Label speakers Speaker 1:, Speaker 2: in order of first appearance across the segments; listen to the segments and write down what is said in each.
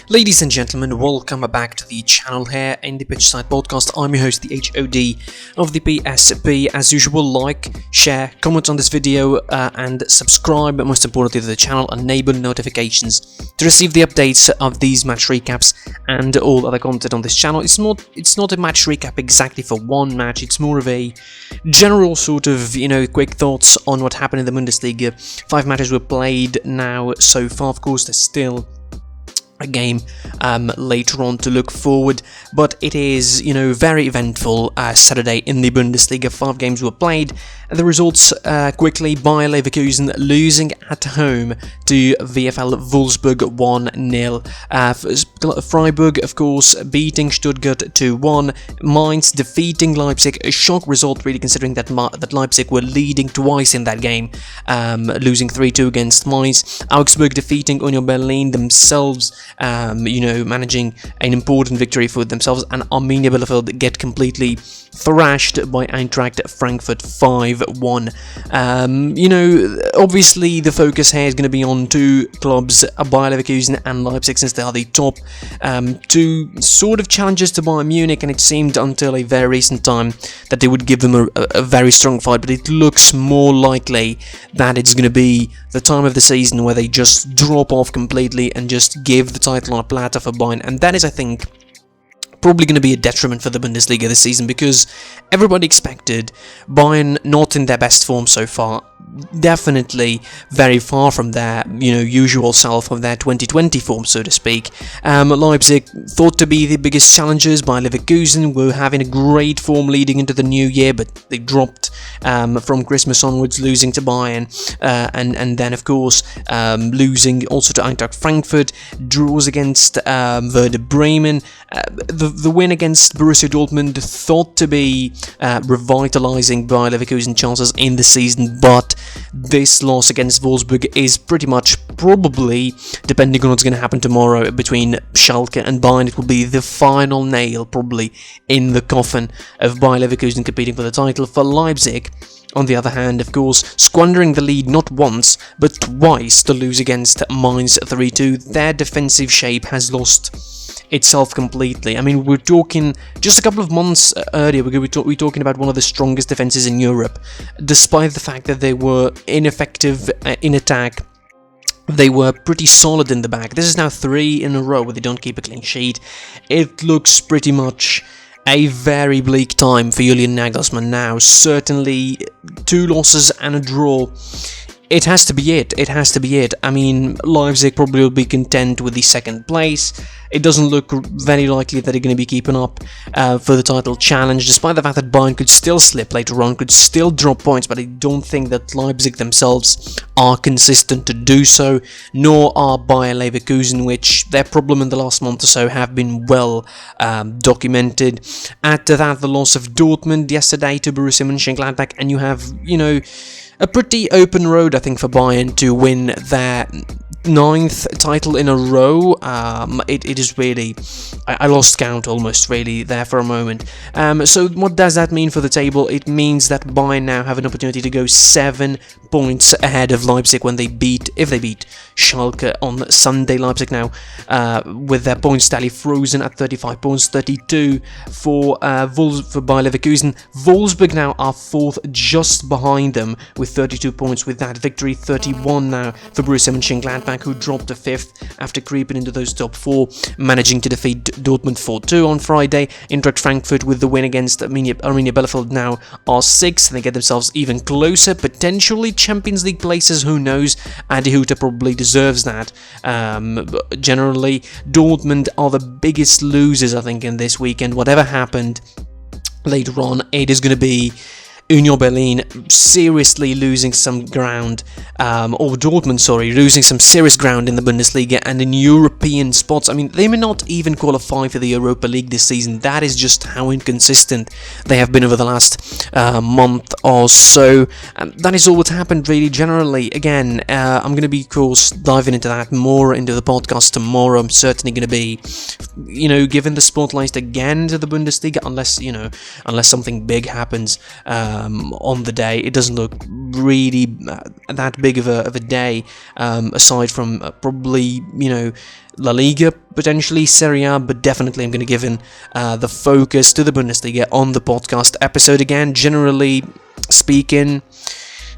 Speaker 1: Ladies and gentlemen, welcome back to the channel here in the Pitchside Podcast. I'm your host, the HOD of the PSP. As usual, like, share, comment on this video and subscribe, but most importantly to the channel, enable notifications to receive the updates of these match recaps and all other content on this channel. It's not a match recap exactly for one match, it's more of a general sort of, quick thoughts on what happened in the Bundesliga. 5 matches were played now so far. Of course, there's still a game later on to look forward, but it is, very eventful Saturday in the Bundesliga. 5 games were played. The results quickly: Bayern Leverkusen losing at home to VfL Wolfsburg 1-0. Freiburg, of course, beating Stuttgart 2-1. Mainz defeating Leipzig, a shock result really, considering that Leipzig were leading twice in that game, losing 3-2 against Mainz. Augsburg defeating Union Berlin themselves, managing an important victory for themselves, and Arminia Bielefeld get completely thrashed by Eintracht Frankfurt 5-1. Obviously the focus here is going to be on 2 clubs, Bayer Leverkusen and Leipzig, since they are the top 2 sort of challengers to Bayern Munich, and it seemed until a very recent time that they would give them a very strong fight, but it looks more likely that it's going to be the time of the season where they just drop off completely and just give the title on a platter for Bayern, and that is, I think, probably going to be a detriment for the Bundesliga this season, because everybody expected Bayern not in their best form so far, definitely very far from their usual self of their 2020 form, so to speak. Leipzig thought to be the biggest challengers. By Leverkusen were having a great form leading into the new year, but they dropped from Christmas onwards, losing to Bayern, and then of course losing also to Eintracht Frankfurt. Draws against Werder Bremen. The win against Borussia Dortmund thought to be revitalizing Bayer Leverkusen chances in the season, but this loss against Wolfsburg is pretty much probably, depending on what's going to happen tomorrow between Schalke and Bayern, it will be the final nail probably in the coffin of Bayer Leverkusen competing for the title. For Leipzig, on the other hand, of course, squandering the lead not once but twice to lose against Mainz 3-2, their defensive shape has lost itself completely. I mean, we're talking just a couple of months earlier, we're talking about one of the strongest defenses in Europe, despite the fact that they were ineffective in attack. They were pretty solid in the back. This is now 3 in a row where they don't keep a clean sheet. It looks pretty much a very bleak time for Julian Nagelsmann now. Certainly 2 losses and a draw. It has to be it. It has to be it. I mean, Leipzig probably will be content with the 2nd place. It doesn't look very likely that they're going to be keeping up for the title challenge, despite the fact that Bayern could still slip later on, could still drop points, but I don't think that Leipzig themselves are consistent to do so, nor are Bayer Leverkusen, which their problem in the last month or so have been well documented. Add to that the loss of Dortmund yesterday to Borussia Mönchengladbach, and you have, a pretty open road, I think, for Bayern to win their 9th title in a row. It is really, I lost count almost really there for a moment. So what does that mean for the table? It means that Bayern now have an opportunity to go 7 points ahead of Leipzig when if they beat Schalke on Sunday. Leipzig now with their points tally frozen at 35 points, 32 for Bayer Leverkusen. Wolfsburg now are 4th, just behind them with 32 points with that victory. 31 now for Borussia Mönchengladbach, who dropped to 5th after creeping into those top 4, managing to defeat Dortmund 4-2 on Friday. Eintracht Frankfurt with the win against Arminia Bielefeld now are 6th, and they get themselves even closer, potentially Champions League places, who knows. Adi Hütter probably deserves that. Generally, Dortmund are the biggest losers, I think, in this weekend. Whatever happened later on, it is going to be Union Berlin seriously losing some ground, or Dortmund, losing some serious ground in the Bundesliga and in European spots. I mean, they may not even qualify for the Europa League this season. That is just how inconsistent they have been over the last month or so. That is all what's happened, really, generally. Again, I'm going to be, of course, diving into that more into the podcast tomorrow. I'm certainly going to be, giving the spotlight again to the Bundesliga, unless something big happens on the day. It doesn't look really that big of a day, aside from probably, La Liga, potentially Serie A, but definitely I'm going to give in the focus to the Bundesliga on the podcast episode again. Generally speaking,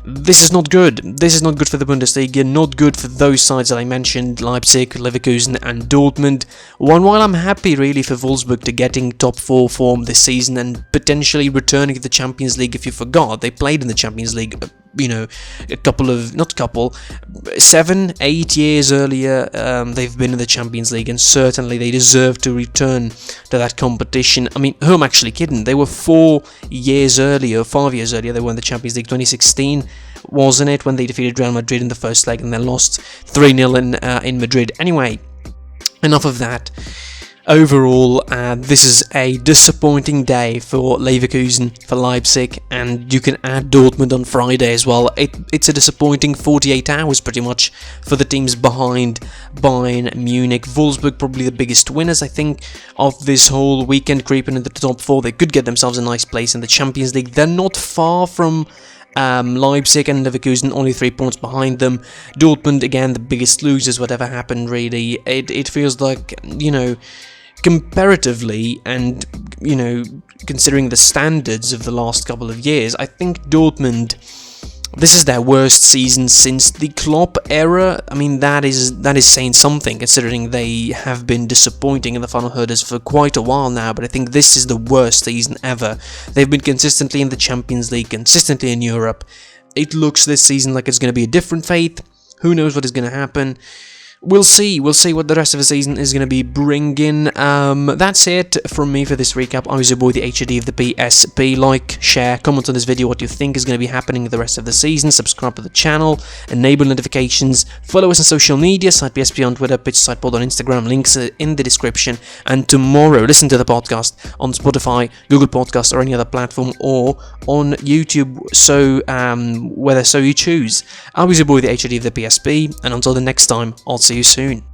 Speaker 1: this is not good. This is not good for the Bundesliga, not good for those sides that I mentioned, Leipzig, Leverkusen and Dortmund. While I'm happy really for Wolfsburg to getting top 4 form this season and potentially returning to the Champions League. If you forgot, they played in the Champions League, 7, 8 years earlier. They've been in the Champions League, and certainly they deserve to return to that competition. I mean, who am I actually kidding? They were 5 years earlier, they won the Champions League. 2016, wasn't it, when they defeated Real Madrid in the first leg and then lost 3-0 in Madrid. Anyway, enough of that. Overall, this is a disappointing day for Leverkusen, for Leipzig, and you can add Dortmund on Friday as well. It's a disappointing 48 hours pretty much for the teams behind Bayern Munich. Wolfsburg probably the biggest winners, I think, of this whole weekend, creeping into the top 4. They could get themselves a nice place in the Champions League. They're not far from Leipzig and Leverkusen, only 3 points behind them. Dortmund, again, the biggest losers, whatever happened really. It feels like, comparatively and, considering the standards of the last couple of years, I think Dortmund, this is their worst season since the Klopp era. I mean, that is saying something, considering they have been disappointing in the final hurdles for quite a while now, but I think this is the worst season ever. They've been consistently in the Champions League, consistently in Europe. It looks this season like it's going to be a different fate. Who knows what is going to happen? We'll see what the rest of the season is going to be bringing. That's it from me for this recap. I was your boy, the HD of the PSP. Like, share, comment on this video what you think is going to be happening the rest of the season. Subscribe to the channel, enable notifications, follow us on social media, site PSP on Twitter, Pitch Site Pod on Instagram, links in the description. And tomorrow, listen to the podcast on Spotify, Google Podcasts, or any other platform, or on YouTube, so whether so you choose. I was your boy, the HD of the PSP, and until the next time, I'll see you soon.